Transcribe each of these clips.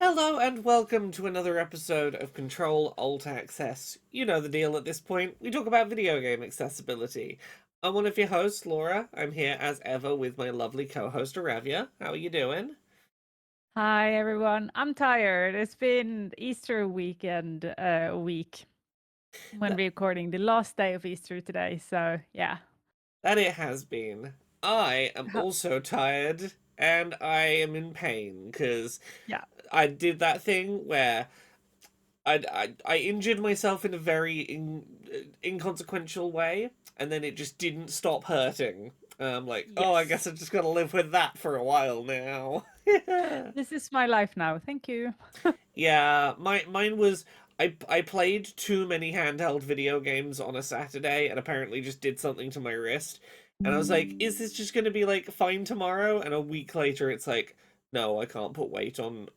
Hello and welcome to another episode of Control Alt Access. You know the deal at this point. We talk about video game accessibility. I'm one of your hosts, Laura. I'm here as ever with my lovely co-host, Aravia. How are you doing? Hi everyone. I'm tired. It's been Easter weekend week when Th- we're recording the last day of Easter today. So yeah. that it has been. I am Ho- also tired and I am in pain because Yeah. I did that thing where I injured myself in a very inconsequential way, and then it just didn't stop hurting. I'm like, oh, I guess Yes. I'm just gonna live with that for a while now. This is my life now. Thank you. Yeah, mine was I played too many handheld video games on a Saturday and apparently just did something to my wrist. And I was like, is this just gonna be like fine tomorrow? And a week later it's like, no, I can't put weight on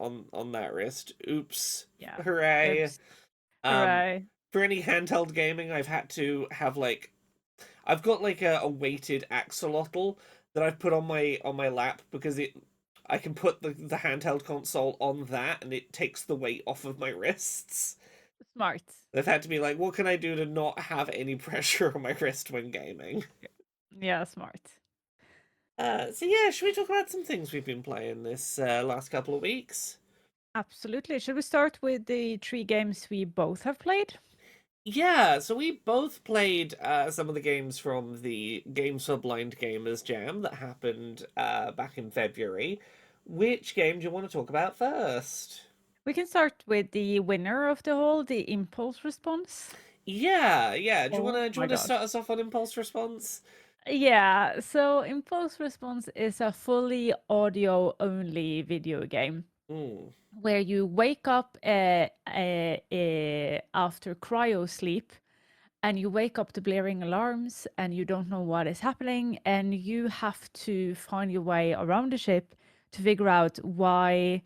that wrist. Oops. Yeah. Hooray. Oops. Um Hooray. for any handheld gaming I've had to have like I've got like a weighted axolotl that I've put on my lap because it I can put the handheld console on that and it takes the weight off of my wrists. Smart. I've had to be like, what can I do to not have any pressure on my wrist when gaming? Yeah, smart. So yeah, should we talk about some things we've been playing this last couple of weeks? Absolutely. Should we start with the three games we both have played? Yeah, so we both played some of the games from the Games for Blind Gamers Jam that happened back in February. Which game do you want to talk about first? We can start with the winner of the whole, the impulse response. Yeah. Oh Do you my want to god. start us off on impulse response? Yeah, so Impulse Response is a fully audio only video game Mm. where you wake up after cryo sleep and you wake up to blaring alarms and you don't know what is happening and you have to find your way around the ship to figure out why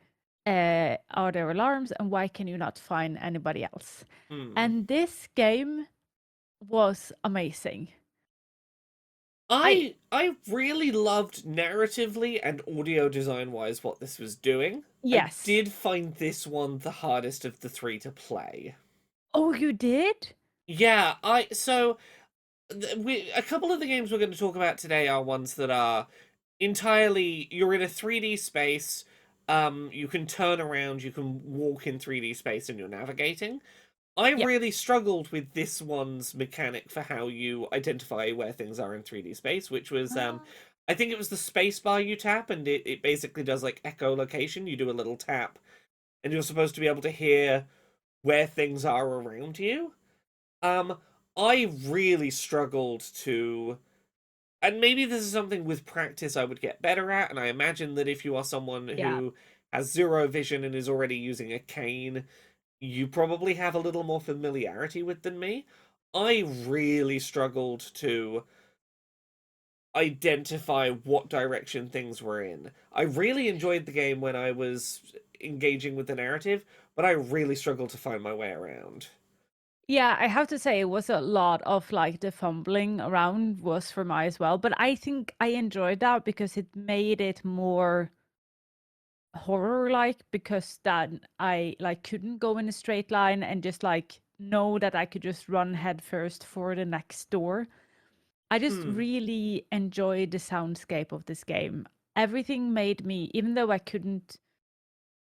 are there alarms and why can you not find anybody else. Mm. And this game was amazing. I I really loved narratively and audio design wise what this was doing. I Yes. did find this one the hardest of the three to play. Oh, you did? Yeah, I so a couple of the games we're going to talk about today are ones that are entirely you're in a 3D space. You can turn around, you can walk in 3D space, and you're navigating. I Yeah. really struggled with this one's mechanic for how you identify where things are in 3D space, which was Ah. I think it was the space bar you tap, and it basically does like echolocation. You do a little tap, and you're supposed to be able to hear where things are around you. Um, I really struggled to, and maybe this is something with practice I would get better at. And I imagine that if you are someone Yeah. who has zero vision and is already using a cane, you probably have a little more familiarity with than me. I really struggled to identify what direction things were in. I really enjoyed the game when I was engaging with the narrative, but I really struggled to find my way around. Yeah, I have to say it was a lot of like the fumbling around was for me as well. But I think I enjoyed that because it made it more horror like because then I like couldn't go in a straight line and just like know that I could just run head first for the next door. I just Hmm. really enjoyed the soundscape of this game. Everything made me, even though I couldn't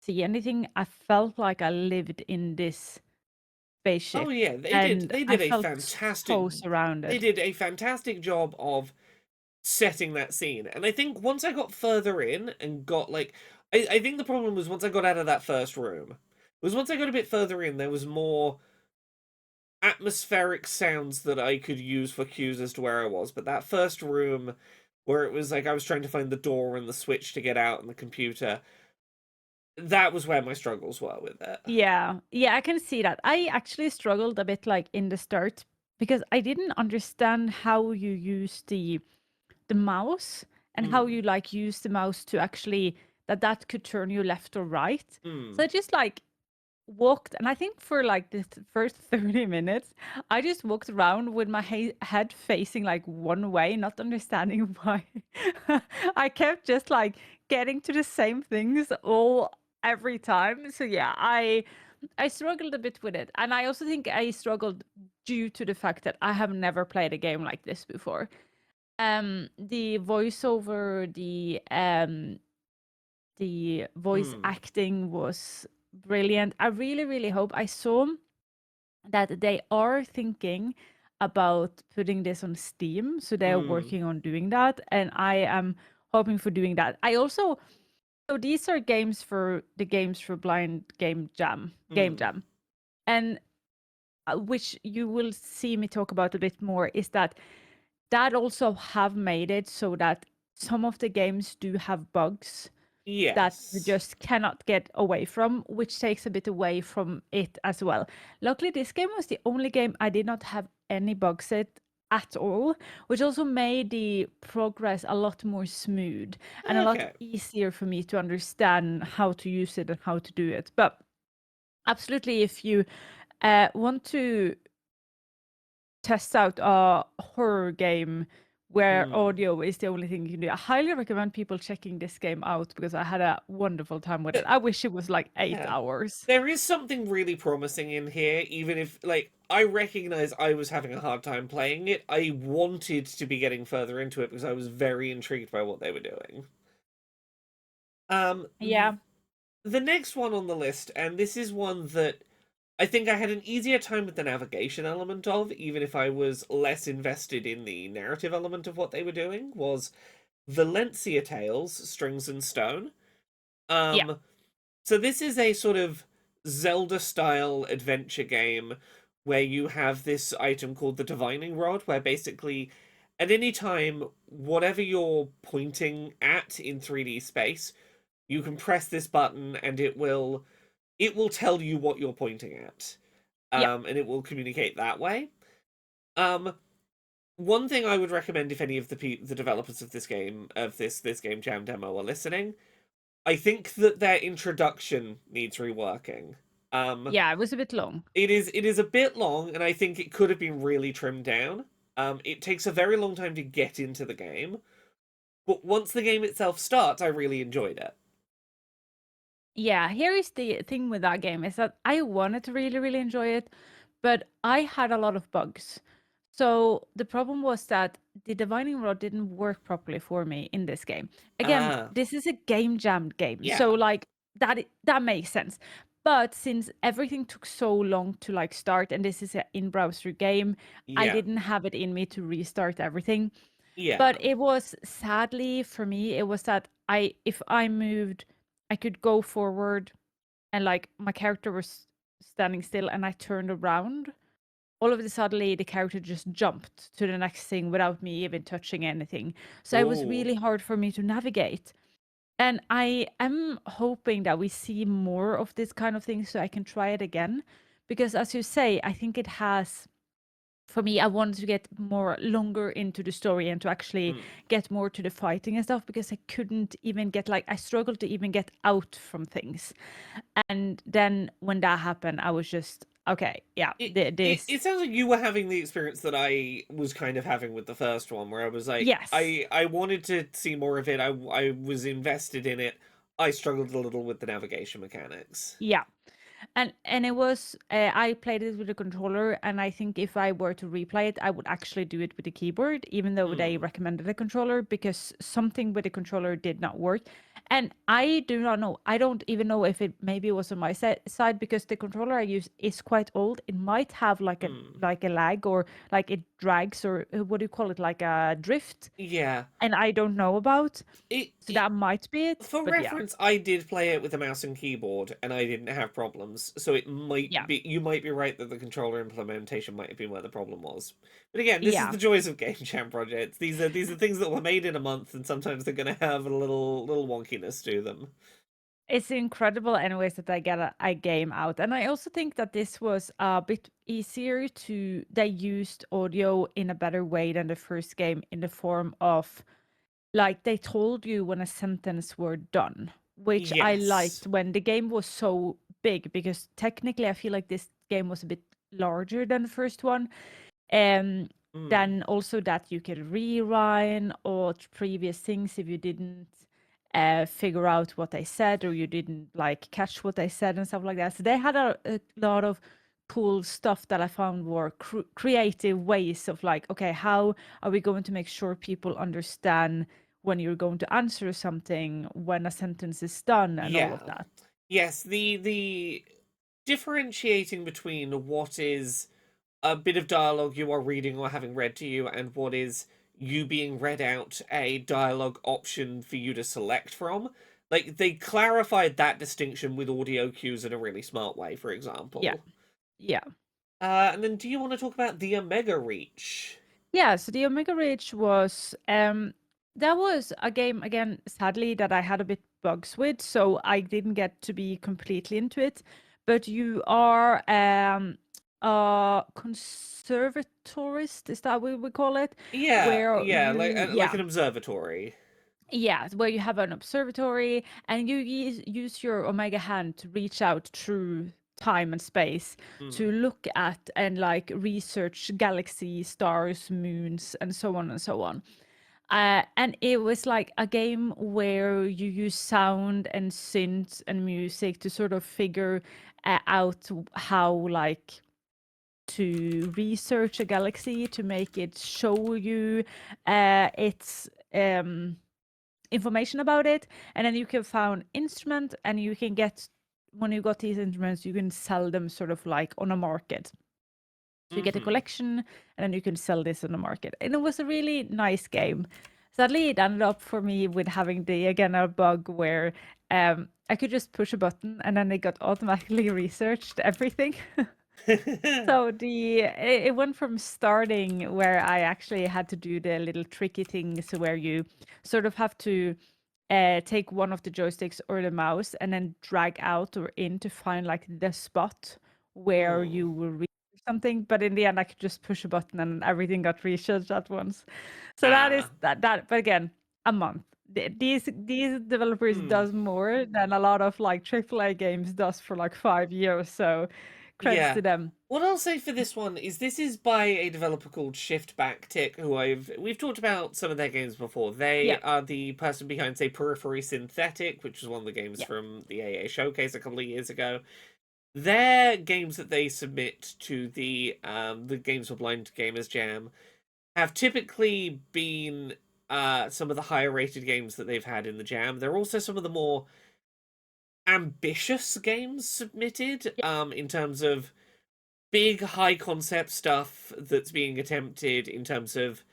see anything, I felt like I lived in this Oh spaceship yeah, and they I did a felt fantastic so surrounded. job of setting that scene. And I think once I got further in and got like I think the problem was once I got out of that first room. Was once I got a bit further in, there was more atmospheric sounds that I could use for cues as to where I was. But that first room where it was like I was trying to find the door and the switch to get out and the computer, that was where my struggles were with it. Yeah, yeah, I can see that. I actually struggled a bit like in the start because I didn't understand how you use the mouse and how Mm. you like use the mouse to actually that could turn you left or right. So Mm. I just like walked, and I think for like the first 30 minutes, I just walked around with my head facing like one way, not understanding why. I kept just like getting to the same things all every time. So yeah, I struggled a bit with it. And I also think I struggled due to the fact that I have never played a game like this before. The voiceover, the voice Mm. acting was brilliant. I really, really hope I saw that they are thinking about putting this on Steam. So they're Mm. working on doing that. And I am hoping for doing that. I also, so these are games for the Games for Blind Game Mm. Jam. And which you will see me talk about a bit more is that also have made it so that some of the games do have bugs that you Yes. just cannot get away from, which takes a bit away from it as well. Luckily, this game was the only game I did not have any bugs at all, which also made the progress a lot more smooth and a lot Okay. easier for me to understand how to use it and how to do it. But absolutely, if you want to test out a horror game where Mm. audio is the only thing you can do, I highly recommend people checking this game out because I had a wonderful time with it. I wish it was like 8 Yeah. hours. There is something really promising in here, even if, like, I recognize I was having a hard time playing it. I wanted to be getting further into it because I was very intrigued by what they were doing. Um, Yeah. the next one on the list, and this is one that I think I had an easier time with the navigation element of, even if I was less invested in the narrative element of what they were doing, was Valencia Tales, Strings and Stone. Yeah. Um, so this is a sort of Zelda-style adventure game where you have this item called the Divining Rod, where basically at any time, whatever you're pointing at in 3D space, you can press this button and it will tell you what you're pointing at. Yeah. And it will communicate that way. Um, one thing I would recommend if any of the developers of this game jam demo are listening, I think that their introduction needs reworking. Um, Yeah, it was a bit long. it is a bit long, and I think it could have been really trimmed down. It takes a very long time to get into the game, but once the game itself starts, I really enjoyed it. Yeah, here is the thing with that game is that I wanted to really, really enjoy it, but I had a lot of bugs. So the problem was that the divining rod didn't work properly for me in this game. Again, Ah, this is a game jammed game, so yeah, like that makes sense. But since everything took so long to like start, and this is an in-browser game, I yeah, didn't have it in me to restart everything. yeah. But it was sadly for me, it was that if I moved, I could go forward and like my character was standing still and I turned around. All of a sudden, the character just jumped to the next thing without me even touching anything. So it was Oh, really hard for me to navigate. And I am hoping that we see more of this kind of thing so I can try it again. Because as you say, I think it has for me, I wanted to get more longer into the story and to actually mm. get more to the fighting and stuff because I couldn't even get I struggled to even get out from things. And then when that happened, I was just okay, yeah, It this sounds like you were having the experience that I was kind of having with the first one, where I was like, yes. I wanted to see more of it. I was invested in it. I struggled a little with the navigation mechanics. Yeah. And it was I played it with a controller, and I think if I were to replay it, I would actually do it with the keyboard, even though they Hmm. recommended a controller, because something with the controller did not work. And I do not know. I don't even know if it maybe was on my side because the controller I use is quite old. It might have Hmm. like a lag or like it drags or what do you call it, like a drift, Yeah. and I don't know about. So It that might be it. For But yeah, reference, I did play it with a mouse and keyboard, and I didn't have problems. So it might yeah, be you might be right that the controller implementation might have been where the problem was. But again, this is yeah. the joys of game jam projects. These are things that were made in a month, and sometimes they're going to have a little wonkiness to them. It's incredible anyways that I get a game out. And I also think that this was a bit easier to they used audio in a better way than the first game in the form of like they told you when a sentence were done, which I Yes. liked when the game was so big because technically I feel like this game was a bit larger than the first one. And Mm. then also that you could rewind or previous things if you didn't. figure out what they said, or you didn't like catch what they said and stuff like that. So they had a lot of cool stuff that I found were creative ways of like, okay, how are we going to make sure people understand when you're going to answer something, when a sentence is done, and all of Yeah. that. Yes, the differentiating between what is a bit of dialogue you are reading or having read to you and what is you being read out a dialogue option for you to select from. Like, they clarified that distinction with audio cues in a really smart way, for Yeah, example. yeah. And then do you want to talk about the Omega Reach? Yeah, so the Omega Ridge was that was a game again, sadly, that I had a bit bugs with, so I didn't get to be completely into it. But you are a conservatorist, is that what we call it? Yeah, Where yeah, you, like yeah, an observatory. yeah, where you have an observatory and you use your Omega hand to reach out through time and space to Mm. look at and like research galaxy, stars, moons, and so on and so on. And it was like a game where you use sound and synths and music to sort of figure out how like to research a galaxy to make it show you its information about it, and then you can find instrument and you can get, when you got these instruments you can sell them sort of like on a market. So you get a Hmm. collection and then you can sell this on the market. And it was a really nice game. Sadly, it ended up for me with having the again a bug where I could just push a button and then it got automatically researched everything. So it went from starting where I actually had to do the little tricky things where you sort of have to take one of the joysticks or the mouse and then drag out or in to find like the spot where Mm. you will reach something. But in the end, I could just push a button and everything got researched at once. So that is Ah. that. But again, a month. These developers Hmm. does more than a lot of like AAA games does for like 5 years. So creds Yeah. to them. What I'll say for this one is this is by a developer called Shift Back Tick, who we've talked about some of their games before. They Yeah, are the person behind, say, Periphery Synthetic, which was one of the games yeah, from the AA Showcase a couple of years ago. Their games that they submit to the Games for Blind Gamers Jam have typically been some of the higher rated games that they've had in the jam. They're also some of the more ambitious games submitted yeah, in terms of big high concept stuff that's being attempted in terms of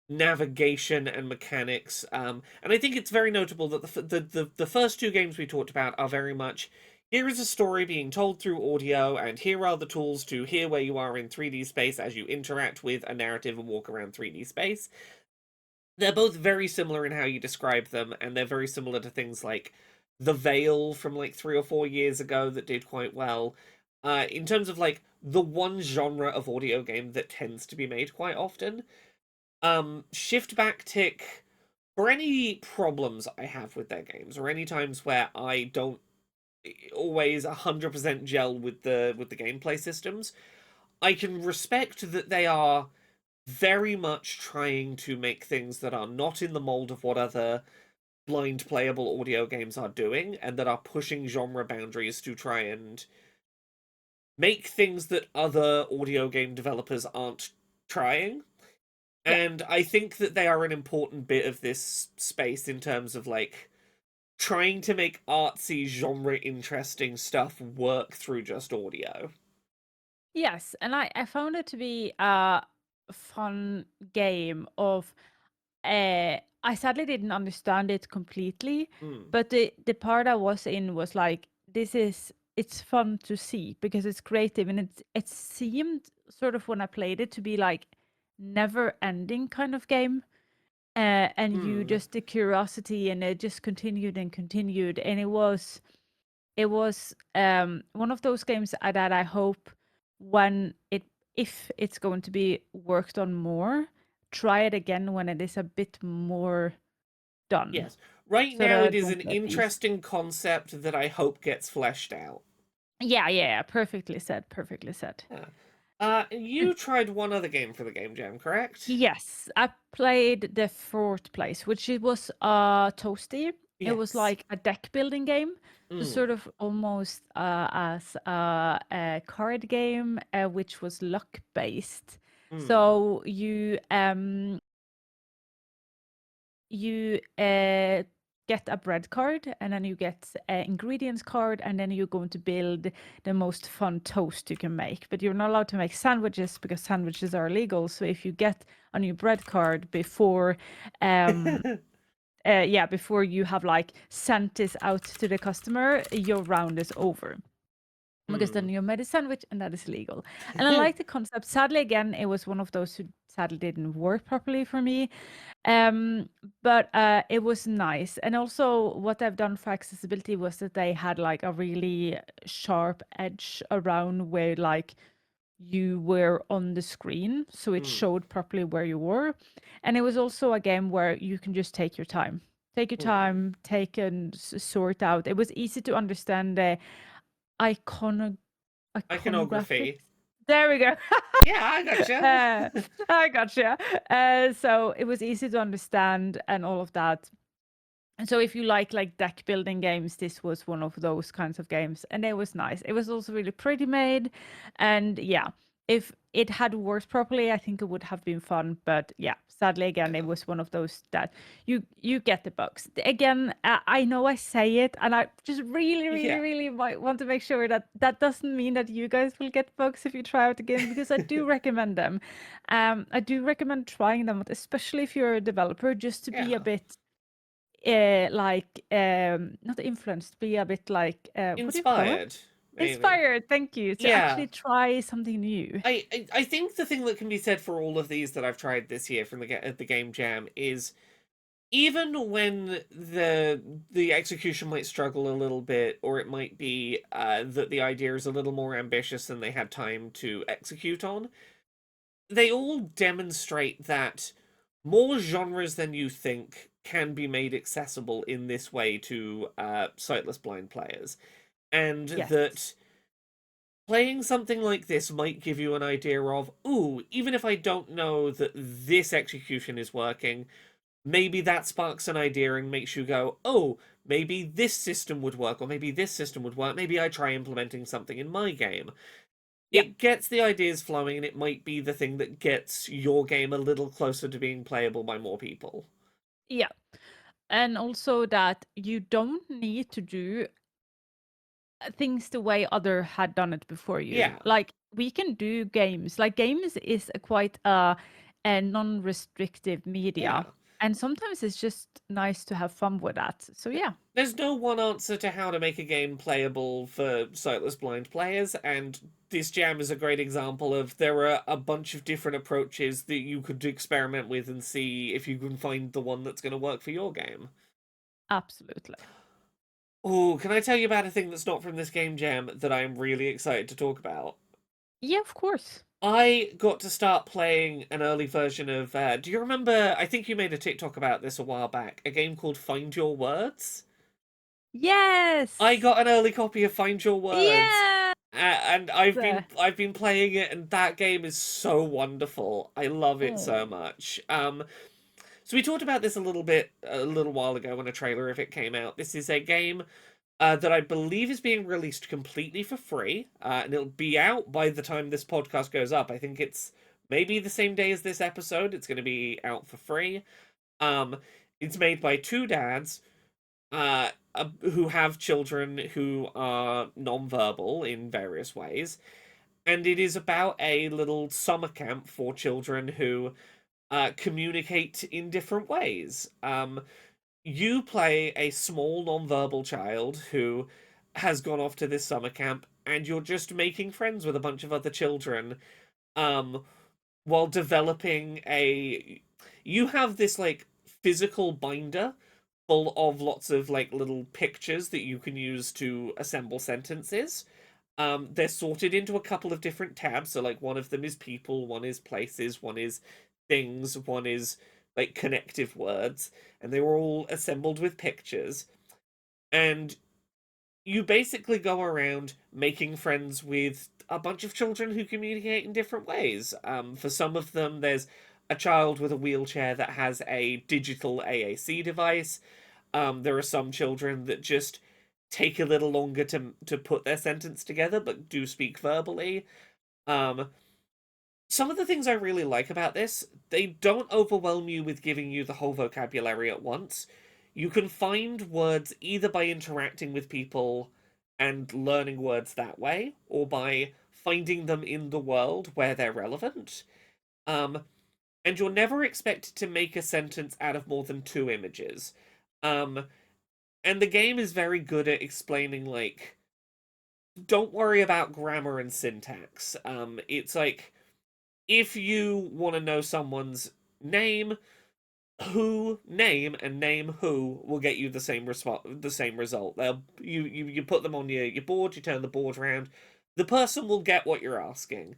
navigation and mechanics. And I think it's very notable that the first two games we talked about are very much, here is a story being told through audio, and here are the tools to hear where you are in 3D space as you interact with a narrative and walk around 3D space. They're both very similar in how you describe them, and they're very similar to things like The Veil from like 3 or 4 years ago that did quite well. In terms of like the one genre of audio game that tends to be made quite often, Shift Back Tick, for any problems I have with their games, or any times where I don't always 100% gel with the gameplay systems, I can respect that they are very much trying to make things that are not in the mold of what other blind playable audio games are doing, and that are pushing genre boundaries to try and make things that other audio game developers aren't trying. yeah. And I think that they are an important bit of this space in terms of like trying to make artsy genre interesting stuff work through just audio. Yes, and I found it to be a fun game of I sadly didn't understand it completely, Mm. but the part I was in was like it's fun to see because it's creative and it seemed sort of when I played it to be like never ending kind of game. And you Mm. just the curiosity and it just continued and continued and it was one of those games that I hope when it if it's going to be worked on more, try it again when it is a bit more done. Yes. Right So now, that I it is an don't let these. interesting concept that I hope gets fleshed out. Yeah, yeah, yeah, perfectly said, perfectly said. Yeah. Mm. You tried one other game for the Game Jam, correct? Yes, I played the fourth place, which it was Toasty. It was Yes. like a deck building game, so Mm. sort of almost as a card game, which was luck based. Mm. So you get a bread card, and then you get ingredients card, and then you're going to build the most fun toast you can make. But you're not allowed to make sandwiches because sandwiches are illegal. So if you get a new bread card before before you have like sent this out to the customer, your round is over. Because then Mm. you made a sandwich and that is illegal. And I like the concept. Sadly, again, it was one of those who sadly didn't work properly for me. But it was nice. And also what they've done for accessibility was that they had like a really sharp edge around where like you were on the screen, so it Mm. showed properly where you were. And it was also a game where you can just take your time. Take your Mm. time, take and sort out. It was easy to understand the icono Iconography. iconographics. There we go. Yeah, I gotcha. I gotcha. So it was easy to understand and all of that. And so if you like deck building games, this was one of those kinds of games, and it was nice. It was also really pretty made, and yeah, if it had worked properly, I think it would have been fun. But yeah, sadly, again, it Yeah. was one of those that you get the bugs. Again, I know I say it, and I just really, really, Yeah. really might want to make sure that that doesn't mean that you guys will get bugs if you try out again, because I do recommend them. I do recommend trying them, especially if you're a developer, just to be a Yeah. bit not influenced, be a bit like what do you call it? Inspired, maybe. Inspired. Thank you. To Yeah. actually try something new. I think the thing that can be said for all of these that I've tried this year from the game jam is even when the execution might struggle a little bit, or it might be that the idea is a little more ambitious than they had time to execute on, they all demonstrate that more genres than you think can be made accessible in this way to sightless blind players, and Yes. that playing something like this might give you an idea of, ooh, even if I don't know that this execution is working, maybe that sparks an idea and makes you go, oh, maybe this system would work, or maybe this system would work. Maybe I try implementing something in my game. Yeah. It gets the ideas flowing, and it might be the thing that gets your game a little closer to being playable by more people. Yeah. And also that you don't need to do things the way other had done it before you. Yeah, Like we can do games. Like games is a quite a non-restrictive yeah. media. And sometimes it's just nice to have fun with that. So yeah. There's no one answer to how to make a game playable for sightless blind players, and this jam is a great example of there are a bunch of different approaches that you could experiment with and see if you can find the one that's going to work for your game. Absolutely. Oh, can I tell you about a thing that's not from this game jam that I'm really excited to talk about? Yeah, of course. I got to start playing an early version of. Do you remember? I think you made a TikTok about this a while back. A game called Find Your Words. I Yes. got an early copy of Find Your Words, Yeah. and I've been playing it, and that game is so wonderful. I love it so Oh. much. So we talked about this a little while ago when a trailer of it came out. This is a game that I believe is being released completely for free, and it'll be out by the time this podcast goes up. I think it's maybe the same day as this episode. It's going to be out for free. Um, it's made by two dads who have children who are non-verbal in various ways, and it is about a little summer camp for children who communicate in different ways. You play a small non-verbal child who has gone off to this summer camp, and you're just making friends with a bunch of other children, um, while developing a. You have this like physical binder full of lots of like little pictures that you can use to assemble sentences. They're sorted into a couple of different tabs. So like one of them is people, one is places, one is things, one is like connective words, and they were all assembled with pictures. And you basically go around making friends with a bunch of children who communicate in different ways. For some of them, there's a child with a wheelchair that has a digital AAC device. There are some children that just take a little longer to put their sentence together, but do speak verbally. Um, some of the things I really like about this, they don't overwhelm you with giving you the whole vocabulary at once. You can find words either by interacting with people and learning words that way, or by finding them in the world where they're relevant. Um, and you're never expected to make a sentence out of more than two images. Um, and the game is very good at explaining, like, don't worry about grammar and syntax. It's like, if you want to know someone's name, name who will get you the same result. You put them on your board, you turn the board around, the person will get what you're asking.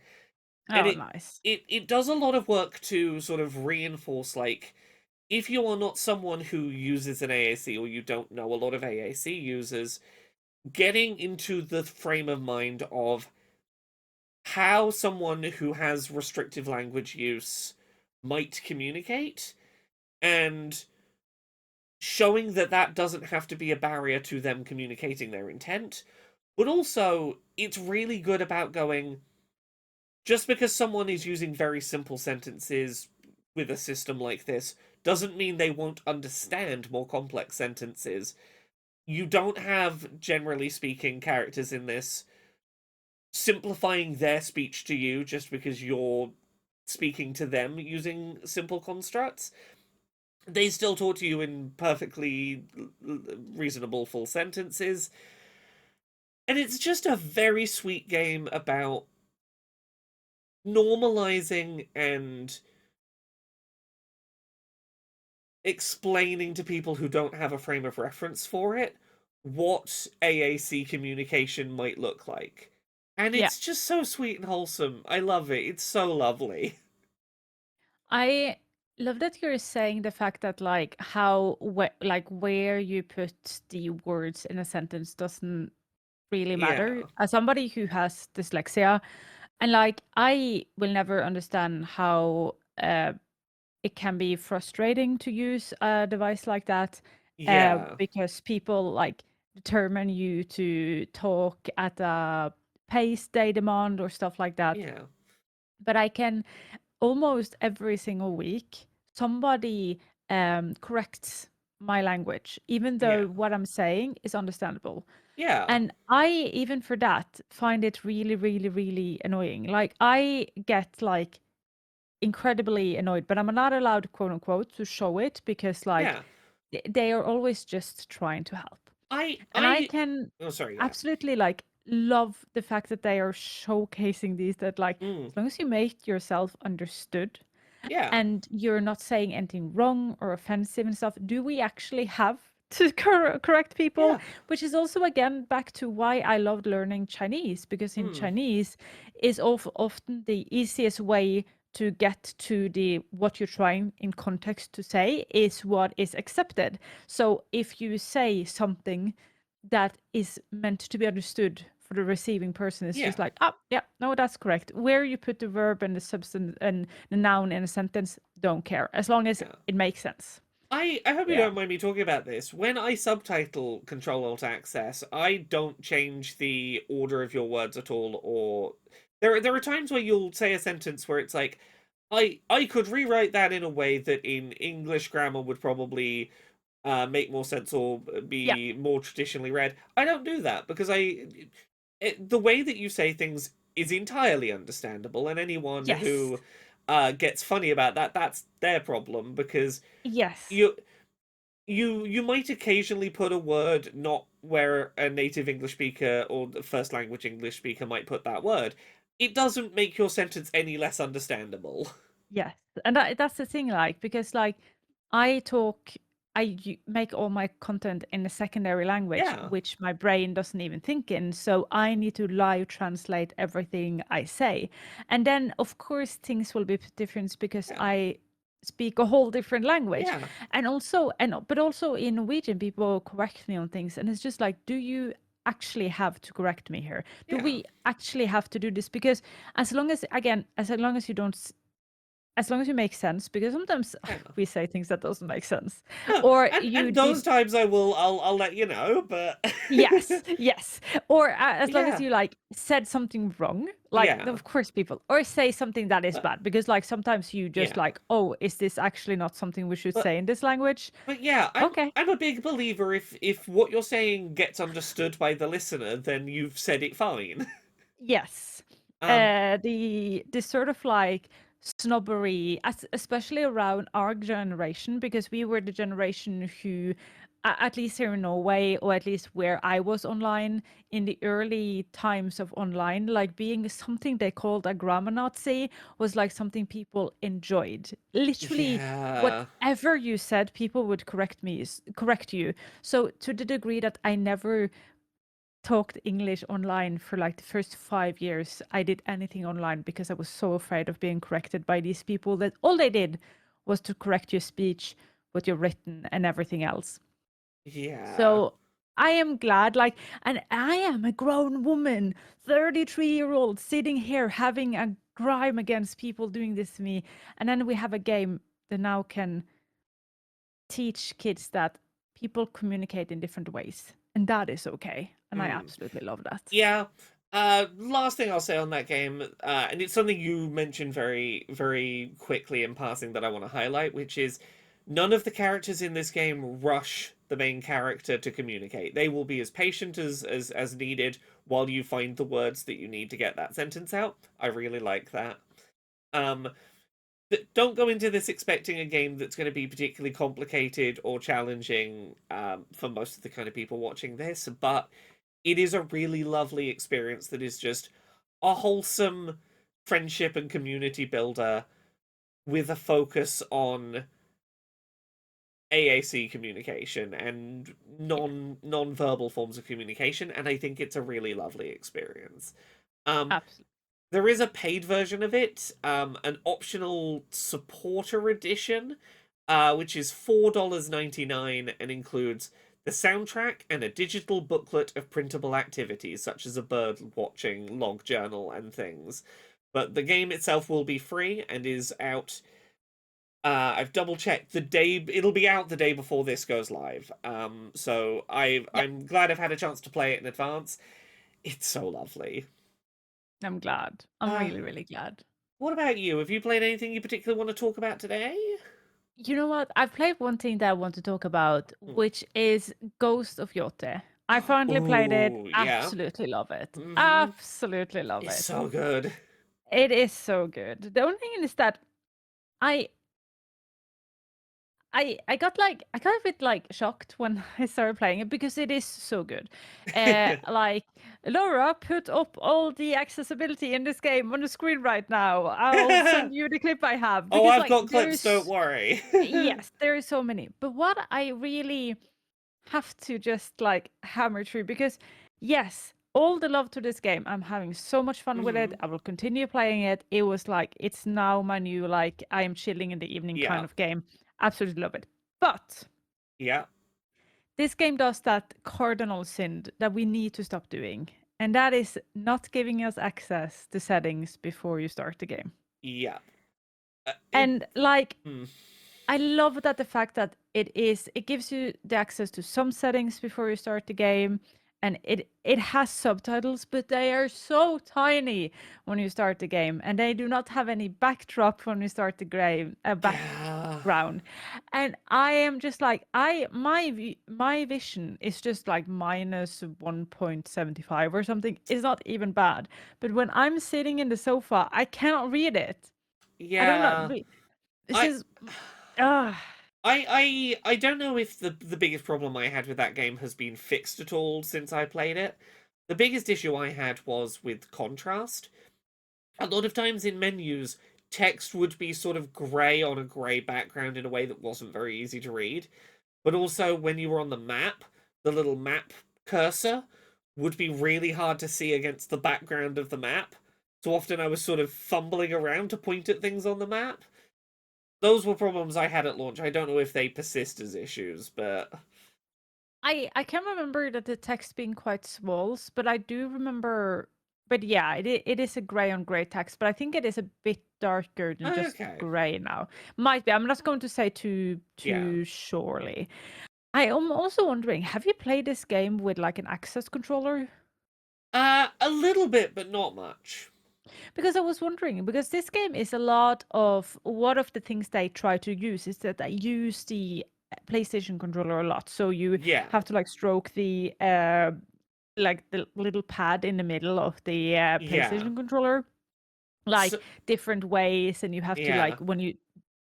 And Oh, nice. it does a lot of work to sort of reinforce, like, if you are not someone who uses an AAC, or you don't know a lot of AAC users, getting into the frame of mind of how someone who has restrictive language use might communicate, and showing that that doesn't have to be a barrier to them communicating their intent. But also, it's really good about going, just because someone is using very simple sentences with a system like this doesn't mean they won't understand more complex sentences. You don't have, generally speaking, characters in this simplifying their speech to you just because you're speaking to them using simple constructs. They still talk to you in perfectly reasonable full sentences. And it's just a very sweet game about normalizing and explaining to people who don't have a frame of reference for it what AAC communication might look like. And Yeah. it's just so sweet and wholesome. I love it. It's so lovely. I love that you're saying the fact that like how like where you put the words in a sentence doesn't really matter. Yeah. As somebody who has dyslexia, and like I will never understand how it can be frustrating to use a device like that, Yeah. because people like determine you to talk at a pace they demand or stuff like that. Yeah. But I can almost every single week somebody corrects my language, even Yeah. though what I'm saying is understandable. Yeah. And I, even for that, find it really, really, really annoying. Like I get like incredibly annoyed, but I'm not allowed, quote unquote, to show it because like Yeah. they are always just trying to help. And I I can oh, sorry, yeah. absolutely like love the fact that they are showcasing these, that like Mm. as long as you make yourself understood Yeah. and you're not saying anything wrong or offensive and stuff, do we actually have to correct people? Yeah. Which is also again back to why I loved learning Chinese, because in Mm. Chinese is often the easiest way to get to the what you're trying in context to say is what is accepted. So if you say something that is meant to be understood for the receiving person, it's just Yeah. like, oh yeah, no, that's correct. Where you put the verb and the substance and the noun in a sentence, don't care, as long as Yeah. it makes sense. I hope you Yeah. don't mind me talking about this. When I subtitle Control Alt Access, I don't change the order of your words at all. Or there are times where you'll say a sentence where it's like, I could rewrite that in a way that in English grammar would probably make more sense or Yeah. be more traditionally read. I don't do that because the way that you say things is entirely understandable, and anyone Yes. who gets funny about that, that's their problem, because Yes. you you might occasionally put a word not where a native English speaker or the first language English speaker might put that word. It doesn't make your sentence any less understandable. Yes, and that's the thing, like, because like I talk, make all my content in a secondary language, Yeah, which my brain doesn't even think in. So I need to live translate everything I say, and then of course things will be different because yeah, I speak a whole different language, yeah, and also but also in Norwegian people correct me on things, and it's just like, do you actually have to correct me here? Do yeah, we actually have to do this? Because as long as, again, as long as you don't as long as you make sense, because sometimes Yeah. we say things that doesn't make sense, Huh, or and you those did. times I'll let you know, but Yes, yes. Or as long as yeah, you like said something wrong, like yeah, of course people, or say something that is but bad, because like sometimes you just yeah, like, oh, is this actually not something we should but say in this language? yeah, Okay. I'm a big believer if what you're saying gets understood by the listener, then you've said it fine. Yes. Um, The sort of like snobbery, especially around our generation, because we were the generation who, at least here in Norway, or at least where I was online in the early times of online, like being something they called a grammar Nazi was like something people enjoyed. Literally, yeah, whatever you said, people would correct you. So to the degree that I never talked English online for like the first 5 years. I did anything online because I was so afraid of being corrected by these people that all they did was to correct your speech, what you've written, and everything else. yeah, So I am glad, like, and I am a grown woman, 33-year-old, sitting here having a crime against people doing this to me. And then we have a game that now can teach kids that people communicate in different ways. And that is okay. And I mm, absolutely love that. yeah. Last thing I'll say on that game, and it's something you mentioned very, very quickly in passing that I want to highlight, which is none of the characters in this game rush the main character to communicate. They will be as patient as needed while you find the words that you need to get that sentence out. I really like that. Um, don't go into this expecting a game that's going to be particularly complicated or challenging for most of the kind of people watching this, but it is a really lovely experience that is just a wholesome friendship and community builder with a focus on AAC communication and Yeah, non-verbal forms of communication, and I think it's a really lovely experience. Um, absolutely. there is a paid version of it, an optional supporter edition, which is $4.99 and includes the soundtrack and a digital booklet of printable activities such as a bird watching log journal and things. But the game itself will be free and is out. I've double checked the day. It'll be out the day before this goes live. So Yeah, I'm glad I've had a chance to play it in advance. It's so lovely. I'm glad. I'm Uh, really, really glad. what about you? Have you played anything you particularly want to talk about today? You know what? I've played one thing that I want to talk about, Hmm. which is Ghost of Yōtei. I finally played it. Ooh, yeah. Absolutely love it. Mm-hmm. Absolutely love It's it. so good. It is so good. The only thing is that I I got a bit like shocked when I started playing it because it is so good. Like Laura put up all the accessibility in this game on the screen right now. I'll send you the clip I have Oh, because I've like got clips, don't worry. yes, there is so many. But what I really have to just like hammer through because yes, all the love to this game. I'm having so much fun with it. Hmm. I will continue playing it. It was like it's now my new like I am chilling in the evening kind Yeah, of game. Absolutely love it. But yeah, this game does that cardinal sin that we need to stop doing. And that is not giving us access to settings before you start the game. yeah. It. And like Mm, I love that the fact that it gives you the access to some settings before you start the game, and it has subtitles, but they are so tiny when you start the game, and they do not have any backdrop when you start the game, yeah, background. And I am just like my vision is just like minus 1.75 or something. It's not even bad, but when I'm sitting in the sofa, I cannot read it. I don't know. yeah. This I. is ah. I don't know if the biggest problem I had with that game has been fixed at all since I played it. The biggest issue I had was with contrast. A lot of times in menus, text would be sort of grey on a grey background in a way that wasn't very easy to read. But also, when you were on the map, the little map cursor would be really hard to see against the background of the map. So often I was sort of fumbling around to point at things on the map. Those were problems I had at launch. I don't know if they persist as issues, but I can remember that the text being quite small, but I do remember But yeah, it is a gray on gray text, but I think it is a bit darker than just Okay. gray now. Might be. I'm not going to say Yeah. too surely. I am also wondering, have you played this game with like an access controller? A little bit, but not much. Because I was wondering, because this game is a lot of one of the things they try to use is that they use the PlayStation controller a lot. So you Yeah. have to like stroke the like the little pad in the middle of the Yeah. PlayStation controller, like So, different ways, and you have to yeah. like when you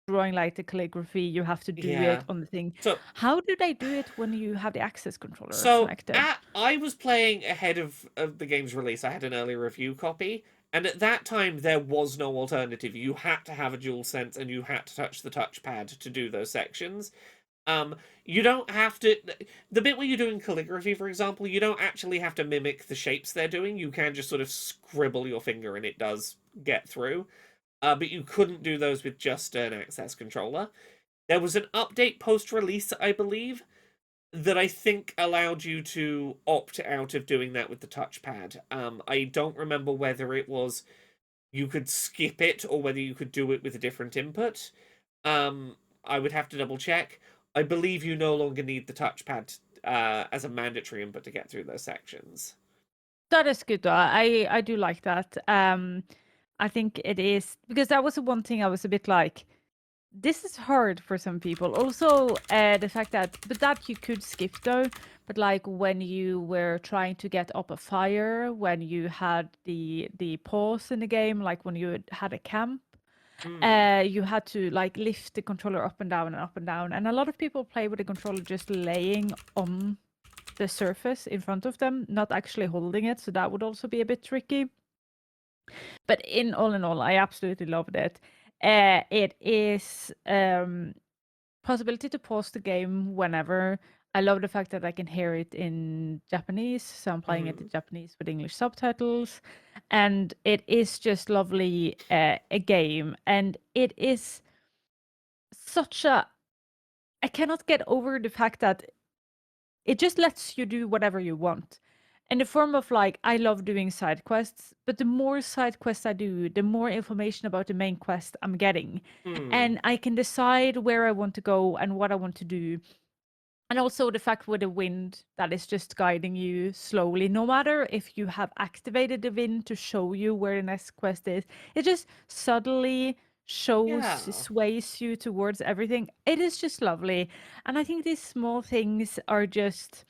drawing like the calligraphy, you have to do Yeah. it on the thing. So How do they do it when you have the access controller So connected? I was playing ahead of the game's release. I had an early review copy, and at that time there was no alternative. You had to have a dual sense, and you had to touch the touchpad to do those sections. You don't have to. The bit where you're doing calligraphy, for example, you don't actually have to mimic the shapes they're doing. You can just sort of scribble your finger, and it does get through. But you couldn't do those with just an access controller. There was an update post release, I believe, that I think allowed you to opt out of doing that with the touchpad. I don't remember whether it was you could skip it or whether you could do it with a different input. I would have to double check. I believe you no longer need the touchpad as a mandatory input to get through those sections. That is good though. I do like that. I think it is because that was the one thing I was a bit like, this is hard for some people. Also, the fact that but that you could skip though. But like when you were trying to get up a fire, when you had the pause in the game, like when you had a camp, Hmm. you had to like lift the controller up and down and up and down. And a lot of people play with the controller just laying on the surface in front of them, not actually holding it. So that would also be a bit tricky. But in all, I absolutely loved it. It is possibility to pause the game whenever. I love the fact that I can hear it in Japanese, so I'm playing it in Hmm. Japanese with English subtitles, and it is just lovely a game, and it is such a. I cannot get over the fact that it just lets you do whatever you want. In the form of like, I love doing side quests, but the more side quests I do, the more information about the main quest I'm getting. Hmm. And I can decide where I want to go and what I want to do. And also the fact with the wind that is just guiding you slowly, no matter if you have activated the wind to show you where the next quest is, it just subtly shows, Yeah. sways you towards everything. It is just lovely. And I think these small things are just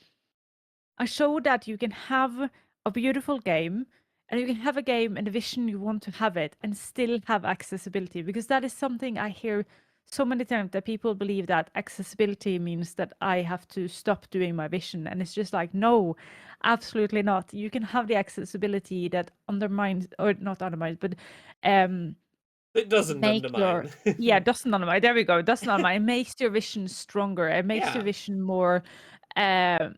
a show that you can have a beautiful game and you can have a game and the vision you want to have it and still have accessibility, because that is something I hear so many times, that people believe that accessibility means that I have to stop doing my vision, and it's just like, no, absolutely not. You can have the accessibility that undermines, or not undermines, but um It doesn't make your, undermine. yeah, doesn't undermine, there we go, doesn't undermine, it makes your vision stronger, it makes your Yeah. vision more um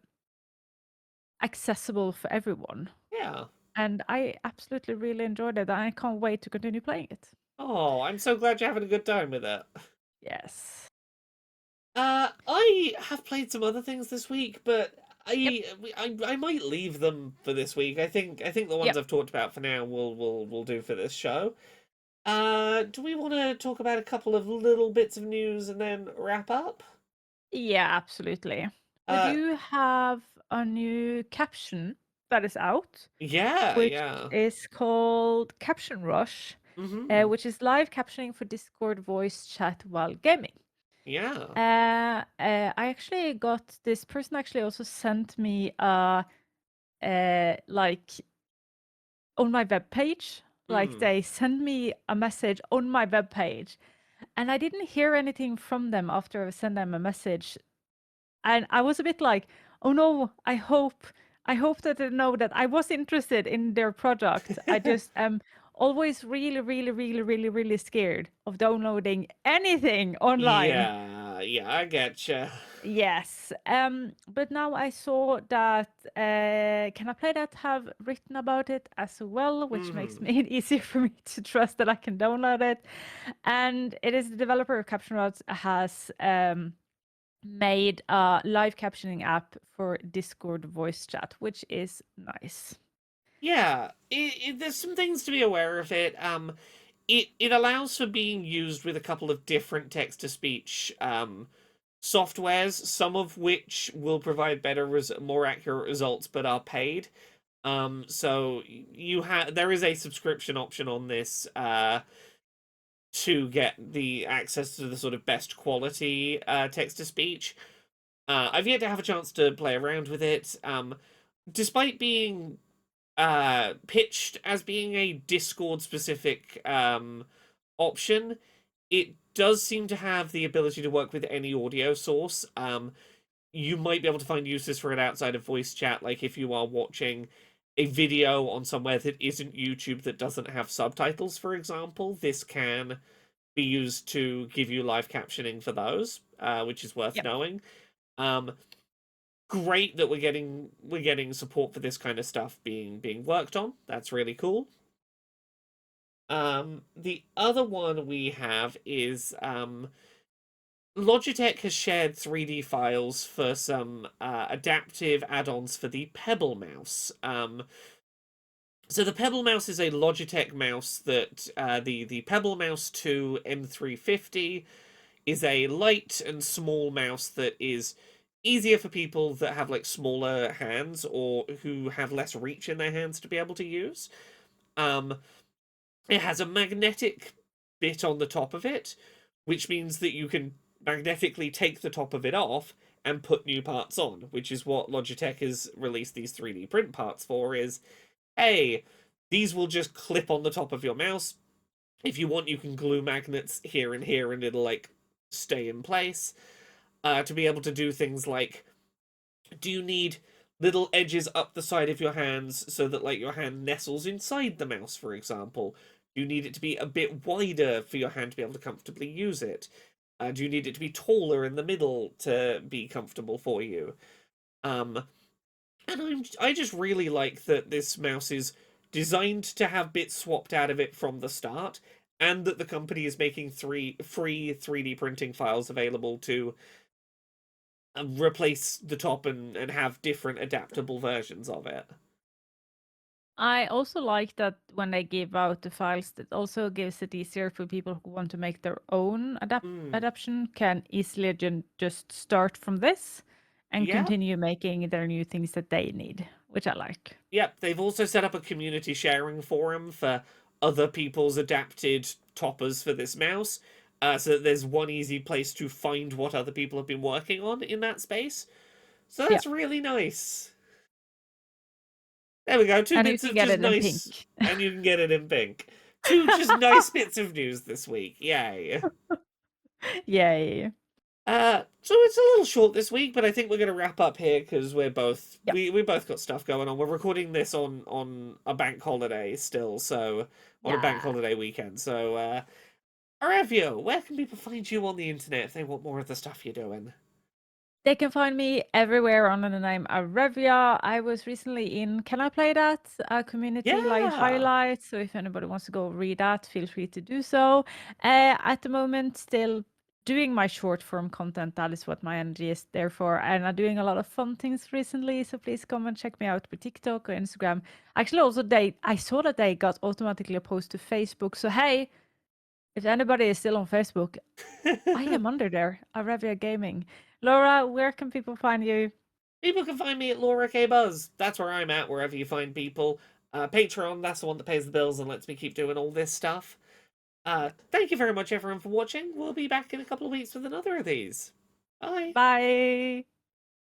accessible for everyone. Yeah. And I absolutely really enjoyed it. And I can't wait to continue playing it. Oh, I'm so glad you're having a good time with it. Yes. I have played some other things this week, but Yep. I might leave them for this week. I think the ones Yep. I've talked about for now will do for this show. Do we want to talk about a couple of little bits of news and then wrap up? Yeah, absolutely. We Uh, do have a new caption that is out, yeah, which yeah. is called CaptionRush, Mm-hmm. which is live captioning for Discord voice chat while gaming. Yeah. I actually got this person actually also sent me like on my web page. Like Mm. they sent me a message on my web page, and I didn't hear anything from them after I sent them a message. And I was a bit like, oh no, I hope that they know that I was interested in their product. I just am always really, really, really, really, really scared of downloading anything online. Yeah, yeah, I getcha. Yes. But now I saw that Can I Play That have written about it as well, which makes Mm-hmm. it easier for me to trust that I can download it. And it is the developer of CaptionRush has made a live captioning app for Discord voice chat, which is nice. Yeah, there's some things to be aware of it. It allows for being used with a couple of different text to speech softwares, some of which will provide better, more accurate results, but are paid. So there is a subscription option on this to get the access to the sort of best quality text to speech. I've yet to have a chance to play around with it. Despite being pitched as being a Discord specific option, it does seem to have the ability to work with any audio source. You might be able to find uses for it outside of voice chat, like if you are watching a video on somewhere that isn't YouTube that doesn't have subtitles, for example. This can be used to give you live captioning for those, which is worth Yep. knowing. Um, Great that we're getting support for this kind of stuff being worked on. That's really cool. The other one we have is Logitech has shared 3D files for some adaptive add-ons for the Pebble Mouse. So the Pebble Mouse is a Logitech mouse that the Pebble Mouse 2 M350 is a light and small mouse that is easier for people that have like smaller hands or who have less reach in their hands to be able to use. Um, it has a magnetic bit on the top of it, which means that you can magnetically take the top of it off and put new parts on, which is what Logitech has released these 3D print parts for. Is, hey, these will just clip on the top of your mouse. If you want, you can glue magnets here and here, and it'll like stay in place. To be able to do things like, do you need little edges up the side of your hands so that like your hand nestles inside the mouse, for example? Do you need it to be a bit wider for your hand to be able to comfortably use it? Do you need it to be taller in the middle to be comfortable for you? And I just really like that this mouse is designed to have bits swapped out of it from the start, and that the company is making free 3D printing files available to replace the top and have different adaptable versions of it. I also like that when they give out the files, that also gives it easier for people who want to make their own Mm. adaptation can easily just start from this and Yeah. continue making their new things that they need, which I like. Yep. They've also set up a community sharing forum for other people's adapted toppers for this mouse. So that there's one easy place to find what other people have been working on in that space. So Yeah, that's really nice. There we go. Two and you bits can of get just it in nice, pink. and you can get it in pink. Two just nice bits of news this week. Yay. Yay. So it's a little short this week, but I think we're gonna wrap up here because we're both Yep. we both got stuff going on. We're recording this on a bank holiday still, so on a bank Yeah. holiday weekend. So Aravio, where can people find you on the internet if they want more of the stuff you're doing? They can find me everywhere under the name Arevia. I was recently in Can I Play That? A community like Yeah. highlight. So if anybody wants to go read that, feel free to do so. At the moment, still doing my short form content. That is what my energy is there for. And I'm doing a lot of fun things recently. So please come and check me out with TikTok or Instagram. Actually, also I saw that they got automatically a post to Facebook. So hey, if anybody is still on Facebook, I am under there, Arevia Gaming. Laura, where can people find you? People can find me at Laura K Buzz. That's where I'm at, wherever you find people. Patreon, that's the one that pays the bills and lets me keep doing all this stuff. Thank you very much, everyone, for watching. We'll be back in a couple of weeks with another of these. Bye. Bye.